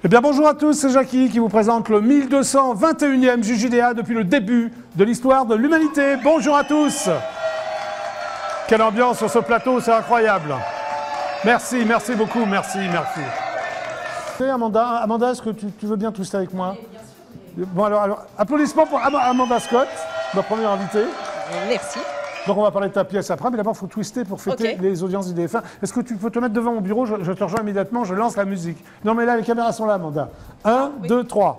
Eh bien bonjour à tous, c'est Jackie qui vous présente le 1221e JJDA depuis le début de l'histoire de l'humanité. Bonjour à tous. Quelle ambiance sur ce plateau, c'est incroyable. Merci, merci beaucoup, merci. Amanda, est-ce que tu veux bien twister avec moi? Bon alors, applaudissements pour Amanda Scott, ma première invitée. Merci. Donc on va parler de ta pièce après, mais d'abord il faut twister pour fêter les audiences IDF1. Est-ce que tu peux te mettre devant mon bureau? Je te rejoins immédiatement, je lance la musique. Non mais là, les caméras sont là, Amanda. 1, 2, 3.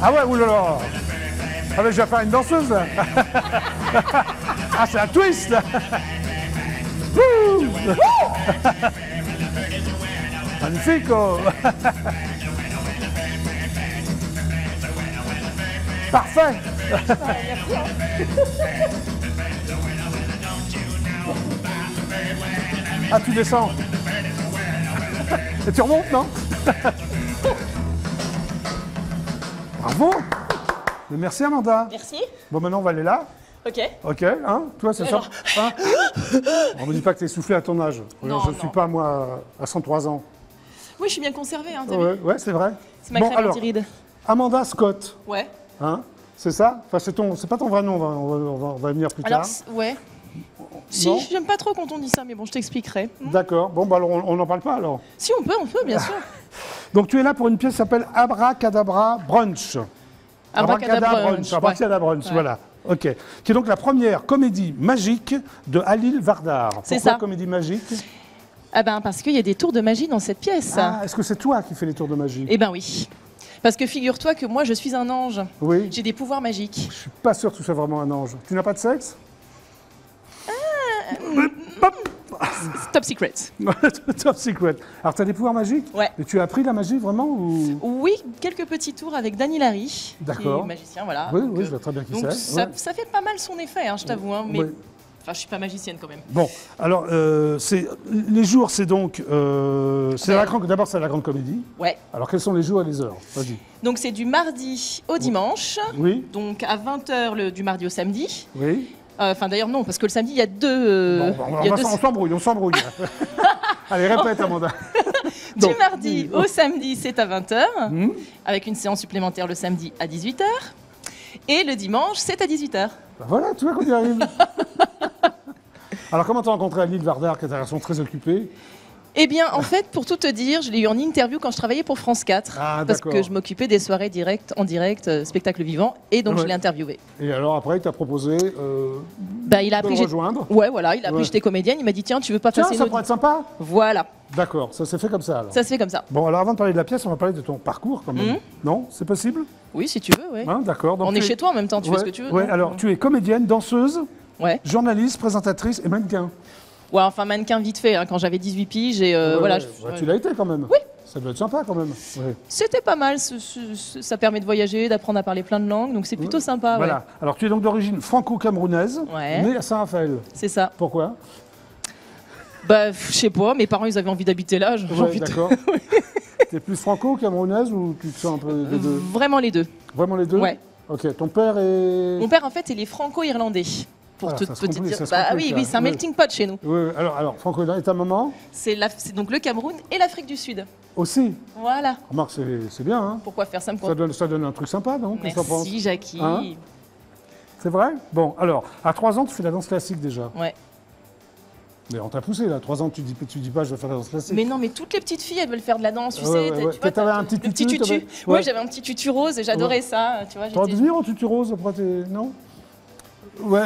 Ah ouais, oulala. Ah mais je vais faire une danseuse là. Ah c'est un twist. Magnifique oh. Parfait. Ah, tu descends. Et tu remontes, non? Bravo. Mais merci, Amanda. Merci. Bon, maintenant, on va aller là. Ok. Ok, hein? Toi, c'est ça? Hein? On me dit pas que t'es essoufflé à ton âge. Non, je ne suis pas, moi, à 103 ans. Oui, je suis bien conservée, hein, t'as vu? Ouais, c'est vrai. C'est ma crème anti-rides. Amanda Scott. Ouais. Hein? C'est ça? Enfin, c'est pas ton vrai nom, on va venir plus tard. Alors, ouais. Si, j'aime pas trop quand on dit ça, mais bon, je t'expliquerai. D'accord. Bon, bah alors, on n'en parle pas, alors. Si, on peut, bien sûr. Donc, tu es là pour une pièce qui s'appelle Abracadabra Brunch. Abracadabra Brunch, voilà. Ok. Qui est donc la première comédie magique de Halil Vardar. C'est Pourquoi ça. comédie magique? Ah ben, parce qu'il y a des tours de magie dans cette pièce. Ah, est-ce que c'est toi qui fais les tours de magie? Eh ben oui. Parce que figure-toi que moi, je suis un ange. Oui. J'ai des pouvoirs magiques. Je suis pas sûr que tu sois vraiment un ange. Tu n'as pas de sexe? Top secret. Top secret. Alors, tu as des pouvoirs magiques? Ouais. Et tu as appris la magie vraiment ou... Oui, quelques petits tours avec Dany Larry, qui est magicien, voilà. Oui, oui, je vois très bien qui donc c'est. ça fait pas mal son effet, hein, je t'avoue. Hein, mais Oui. enfin, je suis pas magicienne quand même. Bon, alors, les jours, c'est donc... D'abord, c'est la grande comédie. Ouais. Alors, quels sont les jours et les heures? Vas-y. Donc, c'est du mardi au dimanche. Oui. Donc, à 20h du mardi au samedi. Oui. Enfin, d'ailleurs, non, parce que le samedi, il y a deux... On s'embrouille. Allez, répète, Amanda. Du mardi au samedi, c'est à 20h, avec une séance supplémentaire le samedi à 18h. Et le dimanche, c'est à 18h. Ben voilà, tu vois qu'on y arrive. Alors, comment tu as rencontré Halil Vardar, qui est un garçon très occupé? Eh bien, en fait, pour tout te dire, je l'ai eu en interview quand je travaillais pour France 4. Parce que je m'occupais des soirées en direct, spectacle vivant, et donc je l'ai interviewé. Et alors après, il t'a proposé il a appris de le rejoindre. Ouais, voilà, il a appris que j'étais comédienne, il m'a dit tiens, tu veux pas passer ça pourrait être sympa. Voilà. D'accord, ça s'est fait comme ça alors. Ça se fait comme ça. Bon, alors avant de parler de la pièce, on va parler de ton parcours quand même. Non, c'est possible? Oui, si tu veux, oui. Hein, d'accord. On est chez toi en même temps, tu fais ce que tu veux. Ouais, alors tu es comédienne, danseuse, journaliste, présentatrice et mannequin. Ouais, enfin mannequin vite fait, hein, quand j'avais 18 piges et voilà. Tu l'as été quand même. Oui. Ça doit être sympa quand même. Ouais. C'était pas mal, ça permet de voyager, d'apprendre à parler plein de langues, donc c'est plutôt sympa. Voilà. Ouais. Alors tu es donc d'origine franco-camerounaise, née à Saint-Raphaël. C'est ça. Pourquoi? Bah, je sais pas, mes parents ils avaient envie d'habiter là. D'accord. T'es plus franco-camerounaise ou tu te sens un peu les deux? Vraiment les deux. Vraiment les deux? Ouais. Ok, ton père est... Mon père en fait il est franco-irlandais. Pour toute petite dire. Oui, c'est un melting pot chez nous. Oui, alors franco-irlandais, et ta maman? C'est donc le Cameroun et l'Afrique du Sud. Aussi? Voilà. Remarque, c'est bien, hein? Pourquoi faire ça? Ça donne un truc sympa, donc. Merci, Jackie. Hein? C'est vrai? Bon, alors, à 3 ans, tu fais la danse classique déjà. Ouais. Mais on t'a poussé, là. 3 ans, tu dis pas, je vais faire la danse classique. Mais non, mais toutes les petites filles, elles veulent faire de la danse, tu sais. Tu avais un petit tutu? Oui, j'avais un petit tutu rose et j'adorais ça. Tu vois, t'aurais dû venir au tutu rose après non? Ouais,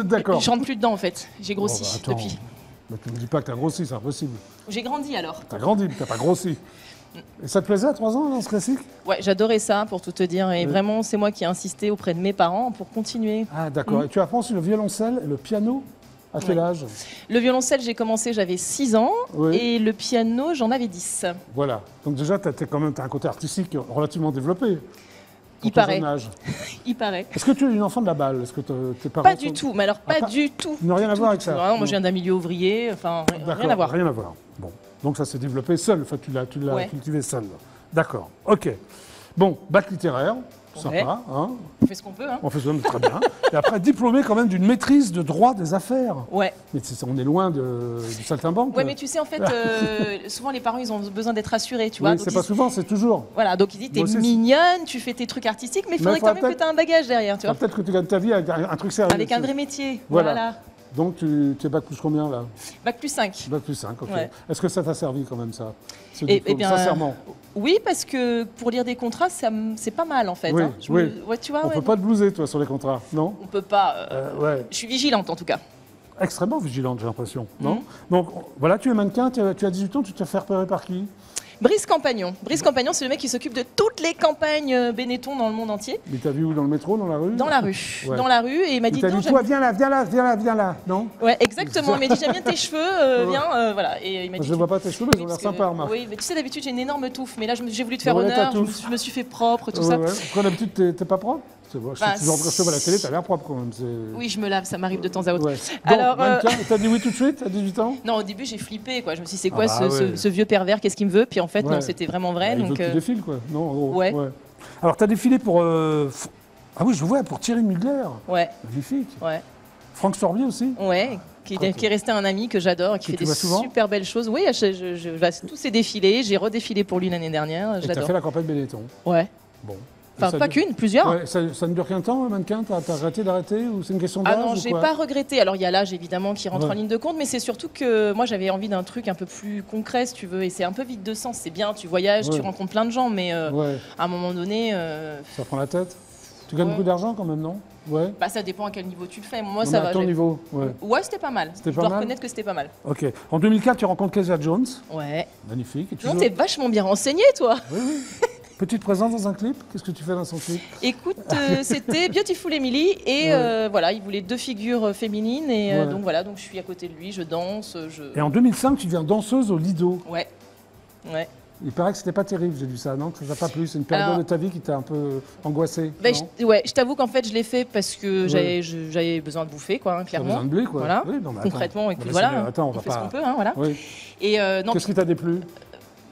d'accord. Je rentre plus dedans, en fait. J'ai grossi depuis. Mais tu me dis pas que t'as grossi, c'est impossible. J'ai grandi, alors. T'as grandi, mais t'as pas grossi. Et ça te plaisait à 3 ans, la danse classique? Ouais, j'adorais ça, pour tout te dire. Et vraiment, c'est moi qui ai insisté auprès de mes parents pour continuer. Ah, d'accord. Et tu apprends aussi le violoncelle et le piano? À quel âge? Le violoncelle, j'ai commencé, j'avais 6 ans. Et le piano, j'en avais 10. Voilà. Donc déjà, t'as un côté artistique relativement développé. Il paraît. Il paraît. Est-ce que tu es une enfant de la balle? Est-ce que tes parents Pas du tout, mais alors pas du tout. Ils n'ont rien à voir avec ça? Non, moi je viens d'un milieu ouvrier, enfin rien à voir. Rien à voir. Bon, donc ça s'est développé seul, enfin tu l'as cultivé seul. D'accord, ok. Bon, bac littéraire, sympa. Hein. On fait ce qu'on peut. Hein. On fait ce qu'on peut, très bien. Et après, diplômé quand même d'une maîtrise de droit des affaires. Ouais. Mais on est loin du saltimbanque. Ouais, mais tu sais, en fait, souvent les parents, ils ont besoin d'être rassurés, tu vois. Oui, c'est pas souvent, c'est toujours. Voilà, donc ils disent, t'es mignonne, tu fais tes trucs artistiques, mais il faudrait quand même que tu aies un bagage derrière, tu vois. Peut-être que tu gagnes ta vie avec un truc sérieux. Avec un vrai métier, voilà. voilà. Donc tu es bac plus combien là? Bac plus 5. Bac plus 5, ok. Ouais. Est-ce que ça t'a servi quand même ça? Eh bien, sincèrement. Oui, parce que pour lire des contrats, c'est pas mal en fait. Oui, hein. Tu vois, on peut pas te blouser toi sur les contrats, non? On peut pas. Ouais. Je suis vigilante en tout cas. Extrêmement vigilante, j'ai l'impression, non? Donc voilà, tu es mannequin, tu as 18 ans, tu te fais repérer par qui? Brice Campagnon. Brice Campagnon, c'est le mec qui s'occupe de toutes les campagnes Benetton dans le monde entier. Mais t'as vu où? Dans le métro, dans la rue? Dans la rue. Ouais. Dans la rue, et il m'a dit... Toi, viens là, non? Ouais, exactement. Il m'a dit, j'aime bien tes cheveux, viens, voilà. Et il m'a dit, je ne vois pas tes cheveux, mais ils ont l'air sympas, remarque. Oui, mais tu sais, d'habitude, j'ai une énorme touffe, mais là, j'ai voulu te faire honneur, je me suis fait propre, tout ça. Pourquoi d'habitude, t'es pas propre? Je sais toujours quand je te vois à la télé, t'as l'air propre quand même. Oui, je me lave, ça m'arrive de temps à autre. Ouais. Alors, t'as dit oui tout de suite à 18 ans? Non, au début j'ai flippé, quoi. Je me suis dit c'est quoi ce vieux pervers, qu'est-ce qu'il me veut? Puis en fait non, c'était vraiment vrai. Il veut que tu défiles, quoi. Non, en gros. Ouais. Alors t'as défilé pour ah oui, je vois, pour Thierry Mugler. Ouais. Magnifique. Ouais. Franck Sorbier aussi. Ouais. Qui est resté un ami que j'adore, qui fait des super belles choses. Oui, je vais à tous ces défilés. J'ai redéfilé pour lui l'année dernière. Et t'as fait la campagne Benetton. Ouais. Bon. Enfin, pas qu'une, plusieurs. Ouais, ça ne dure qu'un temps, mannequin? T'as arrêté d'arrêter ou c'est une question d'âge? Ah non, j'ai pas regretté. Alors il y a l'âge évidemment qui rentre en ligne de compte, mais c'est surtout que moi j'avais envie d'un truc un peu plus concret, si tu veux, et c'est un peu vide de sens. C'est bien, tu voyages, tu rencontres plein de gens, mais à un moment donné... Ça prend la tête? Tu gagnes beaucoup d'argent quand même, non? Ouais. Bah ça dépend à quel niveau tu le fais. Moi, ça va. À ton niveau, ouais, c'était pas mal. Je dois reconnaître que c'était pas mal. Ok. En 2004, tu rencontres Kezia Jones. Ouais. Magnifique. Non, t'es vachement bien renseigné, toi. Oui, oui. Petite présence dans un clip? Qu'est-ce que tu fais dans son clip? Écoute, c'était Beautiful Emily et voilà, il voulait 2 figures féminines et donc voilà, donc je suis à côté de lui, je danse. Et en 2005, tu deviens danseuse au Lido. Ouais. Ouais. Il paraît que c'était pas terrible, j'ai vu ça, non? Que ça t'a pas plu? C'est une période de ta vie qui t'a un peu angoissée. Ben, je t'avoue qu'en fait, je l'ai fait parce que j'avais besoin de bouffer, quoi, hein, clairement. Besoin de blé, quoi. Voilà. Oui, concrètement, écoute, voilà, on fait ce qu'on peut, hein, voilà. Oui. Et qu'est-ce qui t'a déplu?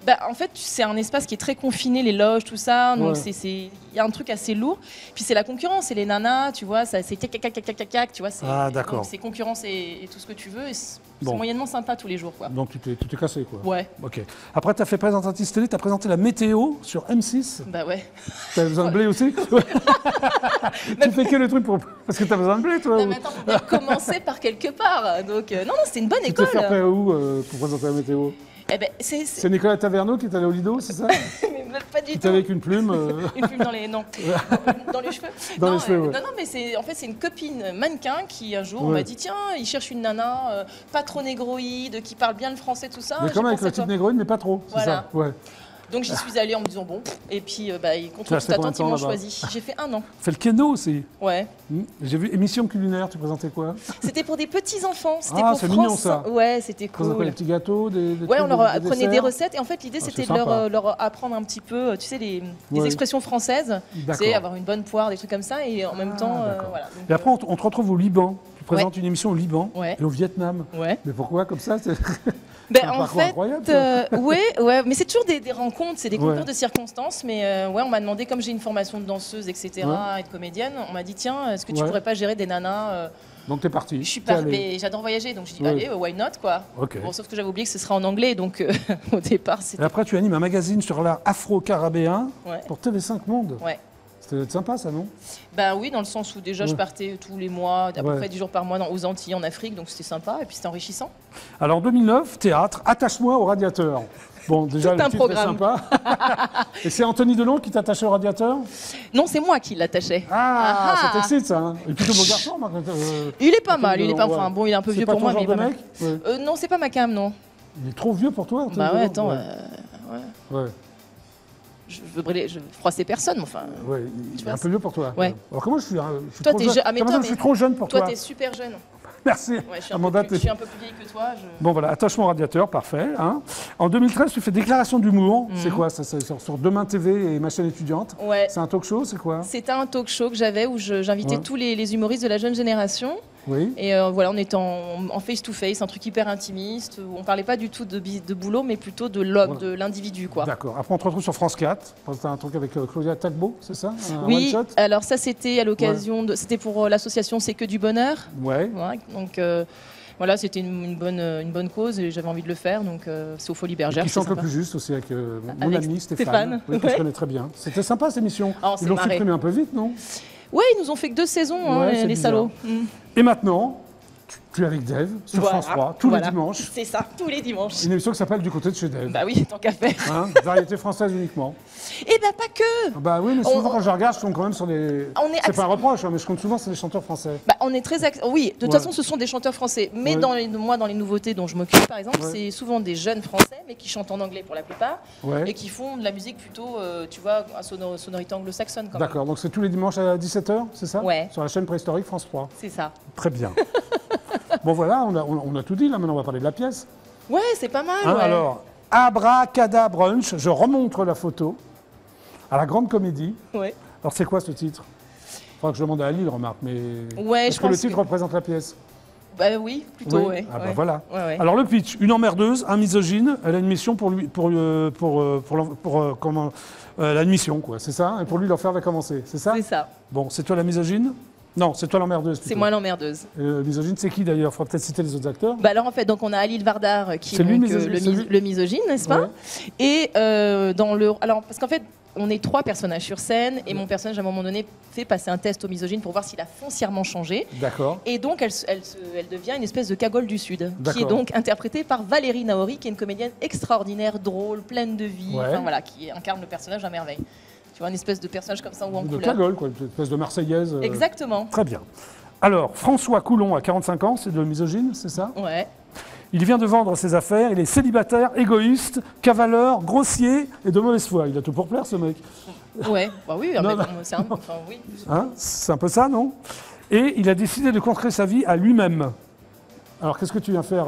Bah, en fait, c'est un espace qui est très confiné, les loges, tout ça. Donc, il y a un truc assez lourd. Puis, c'est la concurrence. C'est les nanas, tu vois. C'est cac, tu vois. Ah, d'accord. C'est concurrence et tout ce que tu veux. C'est moyennement sympa tous les jours, quoi. Donc, tu t'es cassé, quoi. Ouais. Ok. Après, tu as fait présentatrice télé. Tu as présenté la météo sur M6. Bah ouais. Tu as besoin de blé aussi? Tu fais que le truc parce que tu as besoin de blé, toi? Non, mais attends, on va commencer par quelque part. Donc, non, c'était une bonne école. Tu t'es fait repérer où pour présenter la météo? Eh ben, c'est Nicolas Taverneau qui est allé au Lido, c'est ça? Mais pas du tout. Avec une plume. Une plume dans les cheveux. Dans les cheveux, ouais. Non, mais c'est une copine mannequin qui un jour on m'a dit tiens, il cherche une nana pas trop négroïde, qui parle bien le français, tout ça. Mais comme avec la petite négroïde, mais pas trop. Voilà. C'est ça. Ouais. Donc j'y suis allée en me disant bon, et puis contre toute attente, ils m'ont choisi. J'ai fait 1 an. Fait le keno aussi. Ouais. J'ai vu émission culinaire, tu présentais quoi? C'était pour des petits enfants, c'était pour France. C'est mignon ça. Ouais, c'était cool. Quoi, des petits gâteaux, ouais, on leur apprenait des recettes et en fait l'idée c'était de leur apprendre un petit peu, tu sais, les expressions françaises, tu sais, avoir une bonne poire, des trucs comme ça et en même temps, voilà. Et après on te retrouve au Liban. Tu présentes une émission au Liban et au Vietnam. Ouais. Mais pourquoi comme ça? Ben, en fait, ouais, mais c'est toujours des rencontres, c'est des concours de circonstances. Mais on m'a demandé, comme j'ai une formation de danseuse, etc., et de comédienne, on m'a dit tiens, est-ce que tu pourrais pas gérer des nanas Donc t'es parti. Je suis partie, j'adore voyager, donc je dis allez, why not, quoi. Okay. Bon, sauf que j'avais oublié que ce serait en anglais, donc au départ c'était. Et après tu animes un magazine sur l'art afro-carabéen pour TV5 Monde. Ouais. C'était sympa ça, non? Ben oui, dans le sens où déjà je partais tous les mois, à peu près 10 jours par mois aux Antilles, en Afrique, donc c'était sympa et puis c'était enrichissant. Alors en 2009, théâtre, Attache-moi au radiateur. Bon, déjà le titre est sympa. Et c'est Anthony Delon qui t'attachait au radiateur? Non, c'est moi qui l'attachais. Ça t'excite ça, hein? Il est plutôt beau garçon, il est pas mal, il est pas, enfin bon, il est un peu vieux pour moi, mais il est pas mal. Non, c'est pas ma cam, non. Il est trop vieux pour toi, Anthony Bah ouais, Delon. attends, je froisser personne, mais enfin. Ouais, il est un peu vieux pour toi. Ouais. Alors comment je suis, toi, t'es jeune. Je suis trop jeune pour toi. Toi, t'es super jeune. Merci. Ouais, je suis un peu plus vieille que toi. Bon voilà, attachement au radiateur, parfait. Hein. En 2013, tu fais déclaration d'humour. C'est quoi ça? C'est sur Demain TV et ma chaîne étudiante. Ouais. C'est un talk show, c'est quoi? C'était un talk show que j'avais où j'invitais tous les humoristes de la jeune génération. Oui. Et voilà, on était en face-to-face, un truc hyper intimiste, où on parlait pas du tout de boulot, mais plutôt de l'homme, de l'individu, quoi. D'accord. Après, on te retrouve sur France 4. C'était un truc avec Claudia Tagbo, c'est ça? Oui, alors ça, c'était à l'occasion c'était pour l'association C'est que du bonheur. Ouais. Ouais, donc voilà, c'était une bonne cause et j'avais envie de le faire, donc c'est aux Folies Bergères. Qui chante le plus juste aussi avec mon ami Stéphane. Oui, que je connais très bien. C'était sympa cette émission. Ils l'ont supprimé un peu vite, non? Oui, ils nous ont fait que 2 saisons, les salauds. Et maintenant, tu es avec Dave sur France 3, tous les dimanches. C'est ça, tous les dimanches. Une émission qui s'appelle Du côté de chez Dave. Bah oui, tant qu'à faire. Hein, variété française uniquement. Eh ben pas que. Bah oui, mais souvent quand je regarde, je tombe quand même sur des... C'est pas un reproche, mais je compte souvent sur des chanteurs français. Bah on est très... Oui, de toute façon, ce sont des chanteurs français. Mais moi, dans les nouveautés dont je m'occupe, par exemple, c'est souvent des jeunes français, mais qui chantent en anglais pour la plupart, et qui font de la musique plutôt, tu vois, à sonorité anglo-saxonne. D'accord, donc c'est tous les dimanches à 17h, c'est ça? Ouais. Sur la chaîne préhistorique France 3. C'est ça. Très bien. Bon voilà, on a tout dit, là maintenant on va parler de la pièce. Ouais, c'est pas mal. Alors, Abracadabrunch, je remontre la photo, à la Grande Comédie. Ouais. Alors c'est quoi ce titre? Il faudra que je demande à Ali, remarque, mais est-ce que le titre représente la pièce? Bah oui, plutôt, oui. Ah bah voilà. Ouais. Alors le pitch, une emmerdeuse, un misogyne, elle a une mission la mission, quoi, c'est ça? Et pour lui, l'enfer va commencer, c'est ça? C'est ça. Bon, c'est toi la misogyne? Non, c'est toi l'emmerdeuse. C'est moi l'emmerdeuse. Misogyne, c'est qui d'ailleurs? Il faudra peut-être citer les autres acteurs. Bah alors en fait, donc on a Alil Vardar qui est lui, donc, le misogyne, n'est-ce pas? Et alors parce qu'en fait, on est 3 personnages sur scène et mon personnage à un moment donné fait passer un test au misogyne pour voir s'il a foncièrement changé. D'accord. Et donc elle devient une espèce de cagole du Sud, qui est donc interprétée par Valérie Naori, qui est une comédienne extraordinaire, drôle, pleine de vie, enfin voilà, qui incarne le personnage à merveille. Tu vois, une espèce de personnage comme ça ou en couleur. De cagole, quoi, une espèce de Marseillaise. Exactement. Très bien. Alors, François Coulon a 45 ans, c'est de misogyne, c'est ça? Ouais. Il vient de vendre ses affaires, il est célibataire, égoïste, cavaleur, grossier et de mauvaise foi. Il a tout pour plaire, ce mec. Ouais, bah oui, c'est oui. Hein, c'est un peu ça, non? Et il a décidé de consacrer sa vie à lui-même. Alors, qu'est-ce que tu viens faire?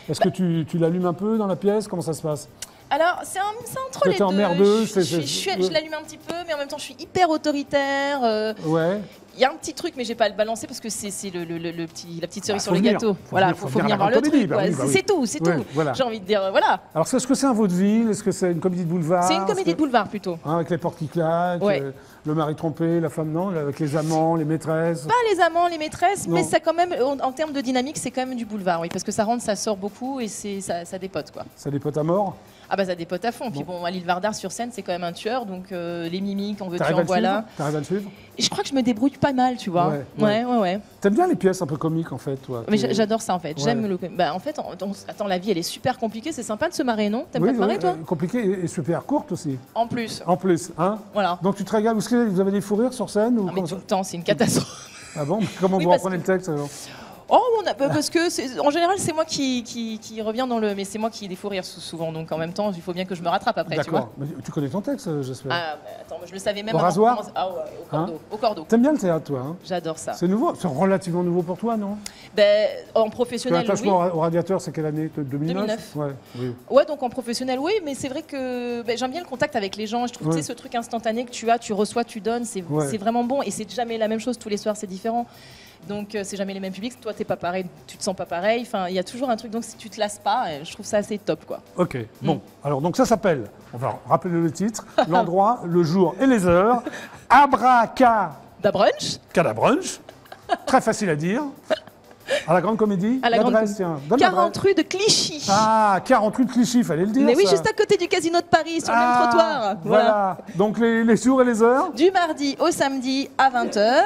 Est-ce que tu l'allumes un peu dans la pièce? Comment ça se passe? Alors, c'est entre les deux. Emmerdeuse, je l'allume un petit peu, mais en même temps, je suis hyper autoritaire. Ouais. Il y a un petit truc, mais je vais pas le balancer parce que c'est la petite cerise sur le gâteau. Voilà, faut venir voir le truc. C'est tout. Voilà. J'ai envie de dire, voilà. Alors, est-ce que c'est un vaudeville? Est-ce que c'est une comédie de boulevard? C'est une comédie de boulevard, plutôt. Avec les portes qui claquent, le mari trompé, la femme non, avec les amants, les maîtresses. Pas les amants, les maîtresses, mais ça quand même, en termes de dynamique, c'est quand même du boulevard, oui, parce que ça rentre, ça sort beaucoup et ça dépote, quoi. Ça dépote à mort? Ah bah ça dépote à fond. Puis bon, Alil Vardar sur scène, c'est quand même un tueur, donc les mimiques, on veut tuer, en voilà. T'arrives à le suivre? Et je crois que je me débrouille pas mal, tu vois. Ouais. T'aimes bien les pièces un peu comiques, en fait, toi? Mais j'adore ça, en fait. J'aime le... Bah, en fait, attends, la vie, elle est super compliquée. C'est sympa de se marrer, non? T'aimes pas te marrer, toi? Compliquée et super courte aussi. En plus. En plus, hein? Voilà. Donc tu te régales. Est-ce que vous avez des fous rires sur scène ou mais tout le temps, c'est une catastrophe. Ah bon? Comment vous reprenez le texte, alors? Oh, parce que en général, c'est moi qui revient dans le... Mais c'est moi qui ai des fous rires souvent, donc en même temps, il faut bien que je me rattrape après, tu vois. D'accord. Tu connais ton texte, j'espère. Ah, attends, je le savais même. Au rasoir? Ah ouais, au cordeau. T'aimes bien le théâtre, toi, hein? J'adore ça. C'est nouveau? C'est relativement nouveau pour toi, non? Ben, en professionnel, oui. L'attachement au radiateur, c'est quelle année? 2009? Ouais, donc en professionnel, oui, mais c'est vrai que j'aime bien le contact avec les gens. Je trouve que ce truc instantané que tu reçois, tu donnes, c'est vraiment bon. Et c'est jamais la même chose tous les soirs, c'est différent. Donc c'est jamais les mêmes publics. Toi, t'es pas pareil, tu te sens pas pareil. Enfin, il y a toujours un truc. Donc si tu te lasses pas, je trouve ça assez top, quoi. Ok. Bon, alors donc ça s'appelle. On va rappeler le titre, l'endroit, le jour et les heures. Abracadabrunch. Cadabrunch. Très facile à dire. À la Grande Comédie. À la Grande Comédie. Tiens, 40 rue de Clichy. Ah, 40 rue de Clichy, fallait le dire. Mais oui, ça. juste à côté du Casino de Paris, sur le même trottoir. Voilà. Donc les jours et les heures? Du mardi au samedi à 20h.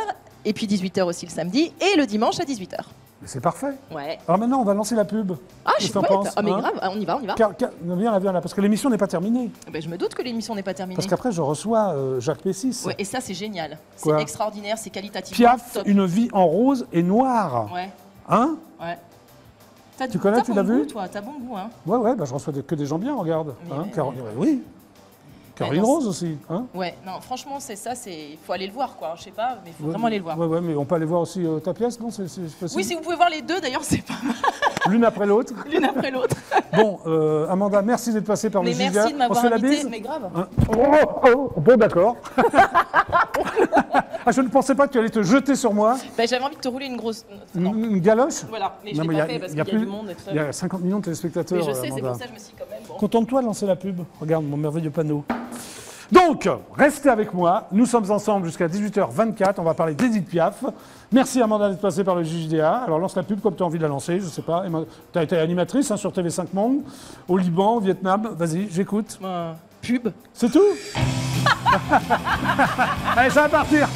Et puis 18h aussi le samedi, et le dimanche à 18h. Mais c'est parfait. Ouais. Alors maintenant, on va lancer la pub. Ah, je suis prête. Ah, mais grave, on y va. Viens là, parce que l'émission n'est pas terminée. Ben, je me doute que l'émission n'est pas terminée. Parce qu'après, je reçois Jacques Pessis. Ouais, et ça, c'est génial. C'est extraordinaire, c'est qualitatif. Piaf, top. Une vie en rose et noire. Ouais. Hein? Ouais. Tu connais, tu l'as vu? Toi, t'as bon goût, hein? Ouais, je reçois que des gens bien, regarde. Oui. Caroline Rose aussi, hein? Ouais, non, franchement, c'est ça, il faut aller le voir, quoi. Je sais pas, mais il faut vraiment aller le voir. Ouais, mais on peut aller voir aussi ta pièce, non? C'est possible? Oui, si vous pouvez voir les deux, d'ailleurs, c'est pas mal. L'une après l'autre. L'une après l'autre. Bon, Amanda, merci d'être passée par le JDA. Merci de m'avoir invité, mais grave. Hein? Bon, d'accord. Je ne pensais pas que tu allais te jeter sur moi. J'avais envie de te rouler une grosse... Une galoche? Voilà, mais je l'ai pas fait parce qu'il y a du monde. Il y a 50 millions de téléspectateurs. Mais je sais, c'est pour ça que je me suis dit quand même... Bon. Contente-toi de lancer la pub. Regarde mon merveilleux panneau. Donc, restez avec moi. Nous sommes ensemble jusqu'à 18h24. On va parler d'Edith Piaf. Merci Amanda d'être passée par le JDA. Alors lance la pub comme tu as envie de la lancer, je sais pas. Tu as été animatrice sur TV5 Monde, au Liban, au Vietnam. Vas-y, j'écoute. Pub. C'est tout. Allez, ça va partir.